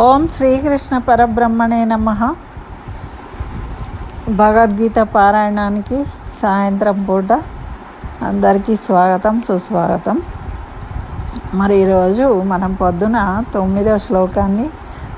ఓం శ్రీకృష్ణ పరబ్రహ్మణే నమః. భగవద్గీత పారాయణానికి సాయంత్రం పూట అందరికీ స్వాగతం, సుస్వాగతం. మరి ఈరోజు మనం పొద్దున 9వ శ్లోకాన్ని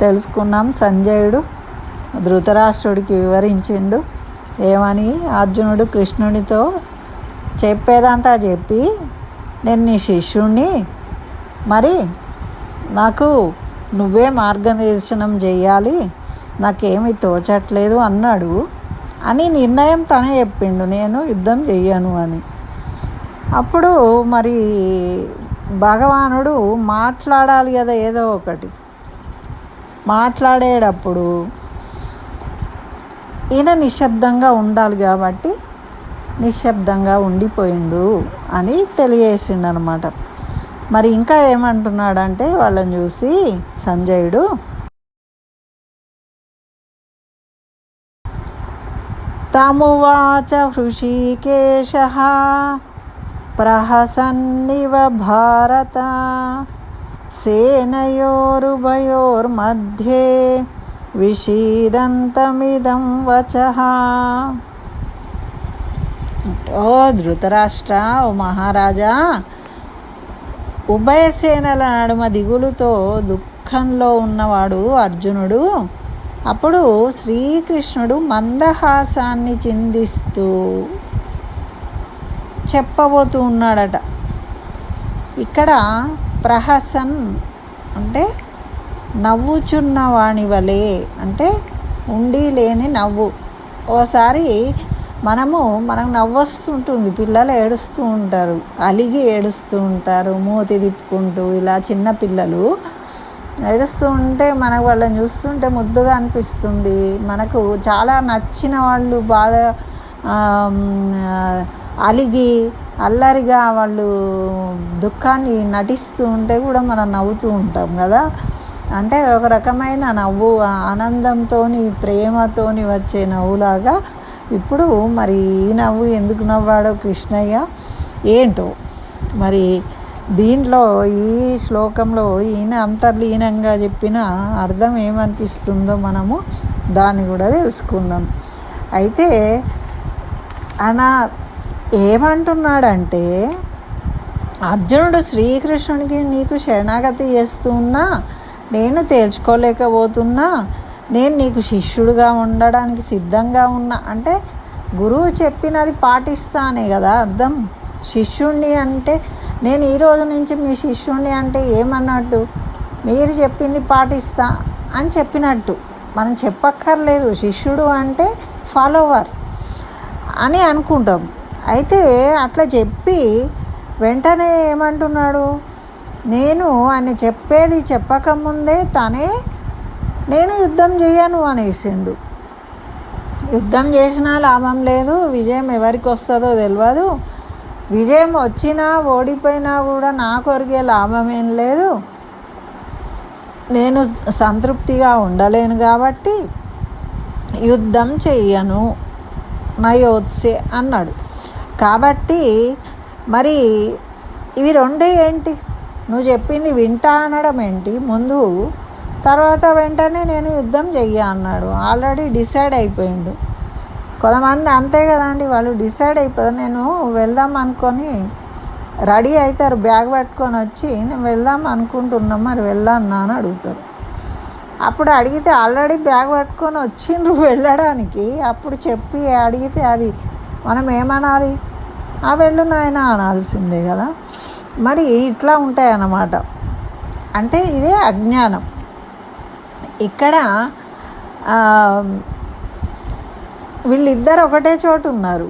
తెలుసుకున్నాం. సంజయుడు ధృతరాష్ట్రుడికి వివరించిండు ఏమని. అర్జునుడు కృష్ణుడితో చెప్పేదంతా చెప్పి, నేను నీ శిష్యుణ్ణి, మరి నాకు నువ్వే మార్గనిర్దేశనం చేయాలి, నాకేమీ తోచట్లేదు అన్నాడు అని నిర్ణయం తనే చెప్పిండు, నేను యుద్ధం చెయ్యను అని. అప్పుడు మరి భగవానుడు మాట్లాడాలి కదా, ఏదో ఒకటి మాట్లాడేటప్పుడు ఈయన నిశ్శబ్దంగా ఉండాలి కాబట్టి నిశ్శబ్దంగా ఉండిపోయిండు అని తెలియజేసిండు అనమాట. మరి ఇంకా ఏమంటున్నాడంటే వాళ్ళని చూసి సంజయుడు, తమువాచ హృషీకేశః ప్రహసన్నివ భారత సేనయోరుభయోర్మధ్యే విషీదంతమిదం వచః. ఓ ధృతరాష్ట్ర, ఓ మహారాజా, ఉభయ సేనల నడుమ దిగులుతో దుఃఖంలో ఉన్నవాడు అర్జునుడు. అప్పుడు శ్రీకృష్ణుడు మందహాసాన్ని చిందిస్తూ చెప్పబోతూ ఉన్నాడట. ఇక్కడ ప్రహసన్ అంటే నవ్వుచున్నవాని వలె, అంటే ఉండి లేని నవ్వు. ఓసారి మనకు నవ్వొస్తుంటుంది, పిల్లలు ఏడుస్తూ ఉంటారు, అలిగి ఏడుస్తూ ఉంటారు, మూతి తిప్పుకుంటూ. ఇలా చిన్న పిల్లలు ఏడుస్తూ ఉంటే మనకు వాళ్ళని చూస్తుంటే ముద్దుగా అనిపిస్తుంది. మనకు చాలా నచ్చిన వాళ్ళు బాగా అలిగి అల్లరిగా వాళ్ళు దుఃఖాన్ని నటిస్తూ ఉంటే కూడా మనం నవ్వుతూ ఉంటాం కదా. అంటే ఒక రకమైన నవ్వు, ఆనందంతో ప్రేమతోని వచ్చే నవ్వులాగా. ఇప్పుడు మరి ఈ నవ్వు ఎందుకు నవ్వాడో కృష్ణయ్య ఏంటో మరి. దీంట్లో ఈ శ్లోకంలో ఈయన అంతర్లీనంగా చెప్పిన అర్థం ఏమనిపిస్తుందో మనము దాన్ని కూడా తెలుసుకుందాం. అయితే ఆయన ఏమంటున్నాడంటే, అర్జునుడు శ్రీకృష్ణునికి నీకు శరణాగతి చేస్తూ ఉన్నా, నేను తేల్చుకోలేకపోతున్నా, నేను నీకు శిష్యుడిగా ఉండడానికి సిద్ధంగా ఉన్నా. అంటే గురువు చెప్పినది పాటిస్తానే కదా అర్థం. శిష్యుణ్ణి అంటే నేను ఈరోజు నుంచి మీ శిష్యుణ్ణి అంటే ఏమన్నట్టు, మీరు చెప్పింది పాటిస్తా అని చెప్పినట్టు. మనం చెప్పక్కర్లేదు, శిష్యుడు అంటే ఫాలోవర్ అని అనుకుంటాం. అయితే అట్లా చెప్పి వెంటనే ఏమంటున్నాడు, నేను ఆయన చెప్పేది చెప్పకముందే తనే నేను యుద్ధం చేయను అనేసిండు. యుద్ధం చేసినా లాభం లేదు, విజయం ఎవరికి వస్తుందో తెలియదు, విజయం వచ్చినా ఓడిపోయినా కూడా నాకు ఒరిగే లాభం ఏం లేదు, నేను సంతృప్తిగా ఉండలేను కాబట్టి యుద్ధం చెయ్యను నయోత్సే అన్నాడు. కాబట్టి మరి ఇవి రెండే ఏంటి, నువ్వు చెప్పింది వింటా అనడం ఏంటి ముందు, తర్వాత వెంటనే నేను యుద్ధం చెయ్య అన్నాడు. ఆల్రెడీ డిసైడ్ అయిపోయిండు. కొంతమంది అంతే కదండి, వాళ్ళు డిసైడ్ అయిపోతారు. నేను వెళ్దాం అనుకొని రెడీ అవుతారు, బ్యాగ్ పట్టుకొని వచ్చి నేను వెళ్దాం అనుకుంటున్నాం, మరి వెళ్ళన్నా అని అడుగుతారు. అప్పుడు అడిగితే ఆల్రెడీ బ్యాగ్ పట్టుకొని వచ్చిండ్రు వెళ్ళడానికి, అప్పుడు చెప్పి అడిగితే అది మనం ఏమనాలి, ఆ వెళ్ళు నాయన అనాల్సిందే కదా. మరి ఇట్లా ఉంటాయి అన్నమాట. అంటే ఇదే అజ్ఞానం. ఇక్కడ వీళ్ళిద్దరు ఒకటే చోటు ఉన్నారు,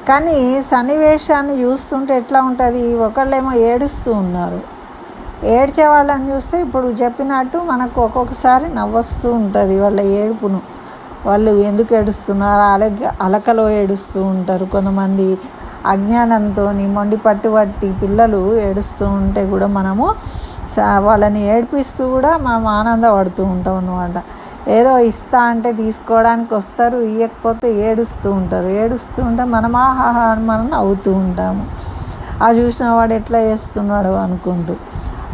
కానీ సన్నివేశాన్ని చూస్తుంటే ఎట్లా ఉంటుంది, ఒకళ్ళేమో ఏడుస్తూ ఉన్నారు. ఏడ్చే వాళ్ళని చూస్తే ఇప్పుడు చెప్పినట్టు మనకు ఒక్కొక్కసారి నవ్వొస్తూ ఉంటుంది వాళ్ళ ఏడుపును. వాళ్ళు ఎందుకు ఏడుస్తున్నారు, అలకలో ఏడుస్తూ ఉంటారు. కొంతమంది అజ్ఞానంతో మొండి పట్టుబట్టి పిల్లలు ఏడుస్తూ ఉంటే కూడా మనము వాళ్ళని ఏడిపిస్తూ కూడా మనం ఆనందపడుతూ ఉంటాం అన్నమాట. ఏదో ఇస్తా అంటే తీసుకోవడానికి వస్తారు, ఇవ్వకపోతే ఏడుస్తూ ఉంటారు. ఏడుస్తూ ఉంటే మనం ఆహాహా అని మనం నవ్వుతూ ఉంటాము. ఆ చూసిన వాడు ఎట్లా చేస్తున్నాడు అనుకుంటూ.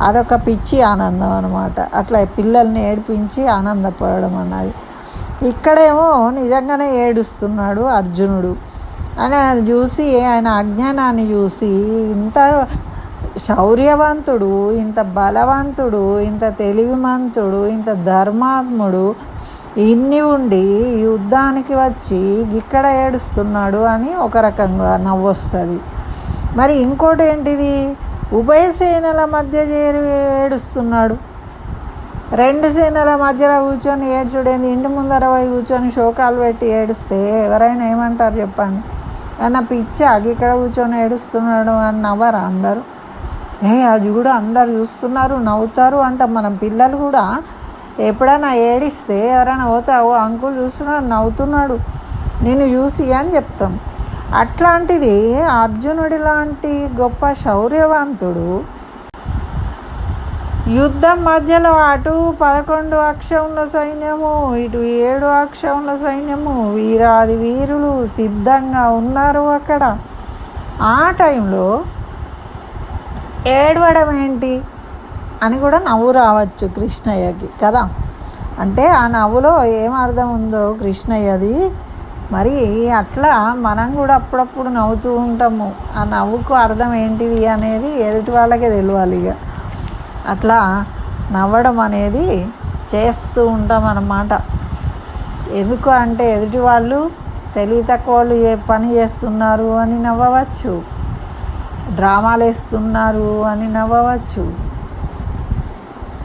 అదొక పిచ్చి ఆనందం అనమాట. అట్లా పిల్లల్ని ఏడిపించి ఆనందపడడం అన్నది. ఇక్కడేమో నిజంగానే ఏడుస్తున్నాడు అర్జునుడు అని అది చూసి, ఆయన అజ్ఞానాన్ని చూసి, ఇంత శౌర్యవంతుడు, ఇంత బలవంతుడు, ఇంత తెలివిమంతుడు, ఇంత ధర్మాత్ముడు ఇన్ని ఉండి యుద్ధానికి వచ్చి ఇక్కడ ఏడుస్తున్నాడు అని ఒక రకంగా నవ్వొస్తుంది. మరి ఇంకోటి ఏంటిది, ఉభయ సేనల మధ్య చేరి ఏడుస్తున్నాడు. రెండు సేనల మధ్యలో కూర్చొని ఏడ్చుడేంది, ఇంటి ముందర పోయి కూర్చొని శోకాలు పెట్టి ఏడుస్తే ఎవరైనా ఏమంటారు చెప్పండి? అన్న పిచ్చా ఇక్కడ కూర్చొని ఏడుస్తున్నాడు అని నవ్వరా అందరూ? అది కూడా అందరు చూస్తున్నారు నవ్వుతారు అంట. మనం పిల్లలు కూడా ఎప్పుడైనా ఏడిస్తే ఎవరైనా పోతావు అంకుల్ చూస్తున్నాడు నవ్వుతున్నాడు నేను చూసి అని చెప్తాం. అట్లాంటిది అర్జునుడి లాంటి గొప్ప శౌర్యవంతుడు యుద్ధం మధ్యలో అటు 11 అక్షౌండ్ల సైన్యము, ఇటు 7 అక్షౌండ్ల సైన్యము, వీరాది వీరులు సిద్ధంగా ఉన్నారు అక్కడ. ఆ టైంలో ఏడవడం ఏంటి అని కూడా నవ్వు రావచ్చు కృష్ణయ్యకి కదా. అంటే ఆ నవ్వులో ఏం అర్థం ఉందో కృష్ణయ్యది. మరి అట్లా మనం కూడా అప్పుడప్పుడు నవ్వుతూ ఉంటాము. ఆ నవ్వుకు అర్థం ఏంటిది అనేది ఎదుటి వాళ్ళకే తెలియాలి. ఇక అట్లా నవ్వడం అనేది చేస్తూ ఉంటాం అన్నమాట. ఎందుకు అంటే ఎదుటి వాళ్ళు తెలివి తక్కువ వాళ్ళు పని చేస్తున్నారు అని నవ్వవచ్చు, డ్రామాలు వేస్తున్నారు అని నవ్వవచ్చు,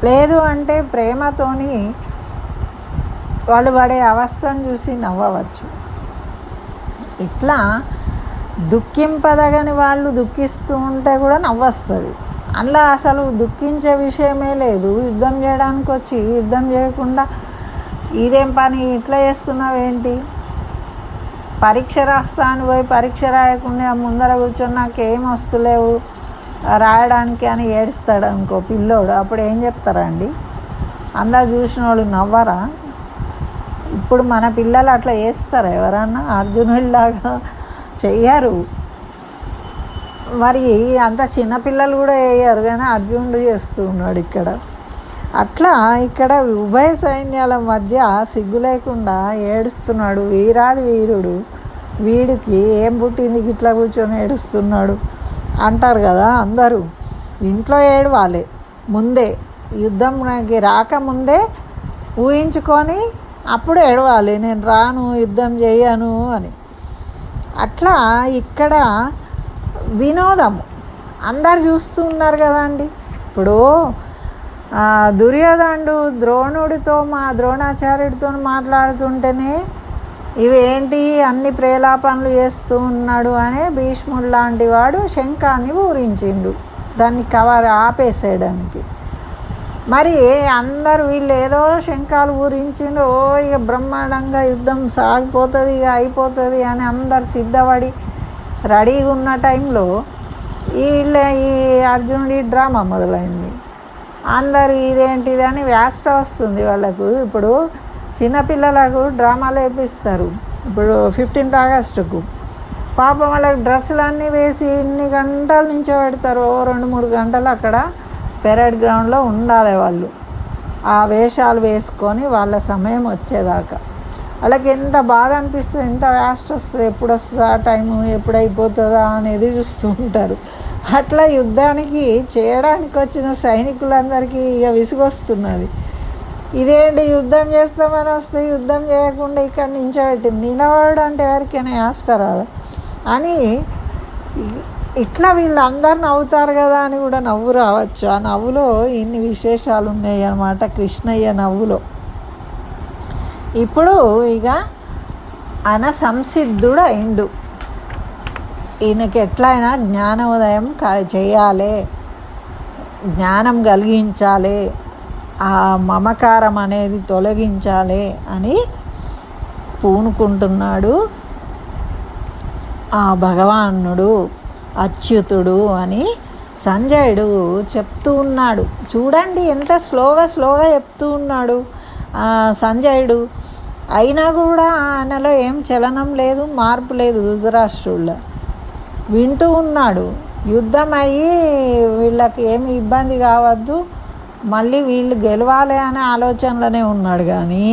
లేదు అంటే ప్రేమతోని వాళ్ళు పడే అవస్థను చూసి నవ్వవచ్చు. ఇట్లా దుఃఖింపదగని వాళ్ళు దుఃఖిస్తూ ఉంటే కూడా నవ్వొస్తుంది. అలా అసలు దుఃఖించే విషయమే లేదు. యుద్ధం చేయడానికి వచ్చి యుద్ధం చేయకుండా ఇదేం పని ఇట్లా చేస్తున్నావేంటి, పరీక్ష రాస్తాను పోయి పరీక్ష రాయకుండా ముందర కూర్చొని నాకేం వస్తులేవు రాయడానికి అని ఏడుస్తాడు అనుకో పిల్లోడు. అప్పుడు ఏం చెప్తారండి? అందరు చూసిన వాళ్ళు నవ్వరా? ఇప్పుడు మన పిల్లలు అట్లా చేస్తారా ఎవరన్నా? అర్జునుడిలాగా చెయ్యరు. మరి అంత చిన్నపిల్లలు కూడా వేయరు, కానీ అర్జునుడు చేస్తూ ఉన్నాడు ఇక్కడ. అట్లా ఇక్కడ ఉభయ సైన్యాల మధ్య సిగ్గు లేకుండా ఏడుస్తున్నాడు వీరాది వీరుడు. వీడికి ఏం పుట్టింది ఇట్లా కూర్చొని ఏడుస్తున్నాడు అంటారు కదా అందరూ. ఇంట్లో ఏడవాలి ముందే, యుద్ధంకి రాకముందే ఊహించుకొని అప్పుడు ఏడవాలి, నేను రాను యుద్ధం చేయను అని. అట్లా ఇక్కడ వినోదము అందరు చూస్తూ ఉన్నారు కదండి. ఇప్పుడు దుర్యోధనుడు ద్రోణాచార్యుడితో మాట్లాడుతుంటేనే ఇవేంటి అన్ని ప్రేలాపనలు చేస్తూ ఉన్నాడు అనే భీష్ముడు లాంటి వాడు శంఖాన్ని ఊరించిండు దాన్ని ఆపేసేయడానికి. మరి అందరు వీళ్ళు ఏదో శంఖాలు ఊరించిండు, ఇక బ్రహ్మాండంగా యుద్ధం సాగిపోతుంది ఇక అయిపోతుంది అని అందరు సిద్ధపడి రెడీగా ఉన్న టైంలో ఈ అర్జునుడి డ్రామా మొదలైంది. అందరు ఇదేంటిది అని వ్యాస్ట్ వస్తుంది వాళ్ళకు. ఇప్పుడు చిన్నపిల్లలకు డ్రామాలు వేపిస్తారు. ఇప్పుడు 15th ఆగస్టుకు పాపం వాళ్ళకి డ్రెస్సులన్నీ వేసి ఇన్ని గంటలు నించోబెడతారు. 2-3 గంటలు అక్కడ పెరేడ్ గ్రౌండ్లో ఉండాలి వాళ్ళు, ఆ వేషాలు వేసుకొని వాళ్ళ సమయం వచ్చేదాకా. వాళ్ళకి ఎంత బాధ అనిపిస్తుంది, ఎంత వ్యాస్ట్ వస్తుంది, ఎప్పుడు వస్తుందా టైము, ఎప్పుడైపోతుందా అనేది చూస్తూ ఉంటారు. అట్లా యుద్ధానికి చేయడానికి వచ్చిన సైనికులందరికీ ఇక విసుగొస్తున్నది. ఇదేంటి యుద్ధం చేస్తామని వస్తే యుద్ధం చేయకుండా ఇక్కడ నించోబెట్టి నిలబడడం అంటే ఎవరికైనా రాదా అని ఇట్లా వీళ్ళందరూ నవ్వుతారు కదా అని కూడా నవ్వు రావచ్చు. ఆ నవ్వులో ఇన్ని విశేషాలు ఉన్నాయి అన్నమాట కృష్ణయ్య నవ్వులో. ఇప్పుడు ఇక ఆయన సంసిద్ధుడు అయిండు. ఈయనకి ఎట్లయినా జ్ఞానోదయం చేయాలి, జ్ఞానం కలిగించాలి, ఆ మమకారం అనేది తొలగించాలి అని పూనుకుంటున్నాడు ఆ భగవానుడు అచ్యుతుడు అని సంజయుడు చెప్తూ ఉన్నాడు. చూడండి ఎంత స్లోగా చెప్తూ ఉన్నాడు సంజయుడు. అయినా కూడా ఆయనలో ఏం చలనం లేదు, మార్పు లేదు. ధృతరాష్ట్రుడిలో వింటూ ఉన్నాడు. యుద్ధం అయ్యి వీళ్ళకి ఏమి ఇబ్బంది కావద్దు, మళ్ళీ వీళ్ళు గెలవాలి అనే ఆలోచనలోనే ఉన్నాడు. కానీ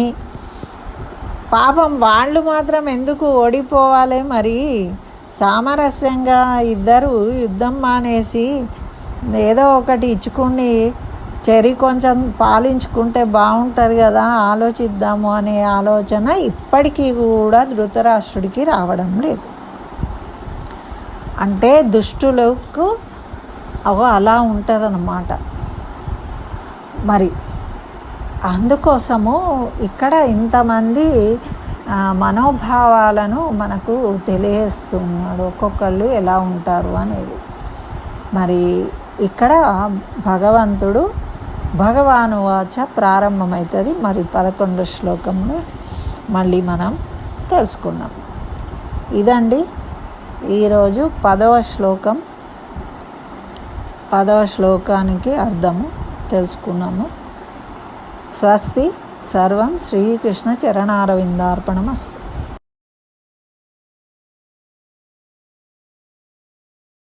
పాపం వాళ్ళు మాత్రం ఎందుకు ఓడిపోవాలి? మరి సామరస్యంగా ఇద్దరు యుద్ధం మానేసి ఏదో ఒకటి ఇచ్చుకుని కొంచెం పాలించుకుంటే బాగుంటుంది కదా, ఆలోచిద్దాము అనే ఆలోచన ఇప్పటికీ కూడా ధృతరాష్ట్రుడికి రావడం లేదు. అంటే దుష్టులకు అలా ఉంటుందన్నమాట. మరి అందుకోసము ఇక్కడ ఇంతమంది మనోభావాలను మనకు తెలియజేస్తున్నాడు, ఒక్కొక్కళ్ళు ఎలా ఉంటారు అనేది. మరి ఇక్కడ భగవంతుడు భగవాను వాచ ప్రారంభమవుతుంది. మరి 11 శ్లోకంలో మళ్ళీ మనం తెలుసుకుందాం. ఇదండి ఈరోజు 10వ శ్లోకం, 10వ శ్లోకానికి అర్థము తెలుసుకున్నాము. స్వస్తి. సర్వం శ్రీకృష్ణ చరణారవిందార్పణమస్తు.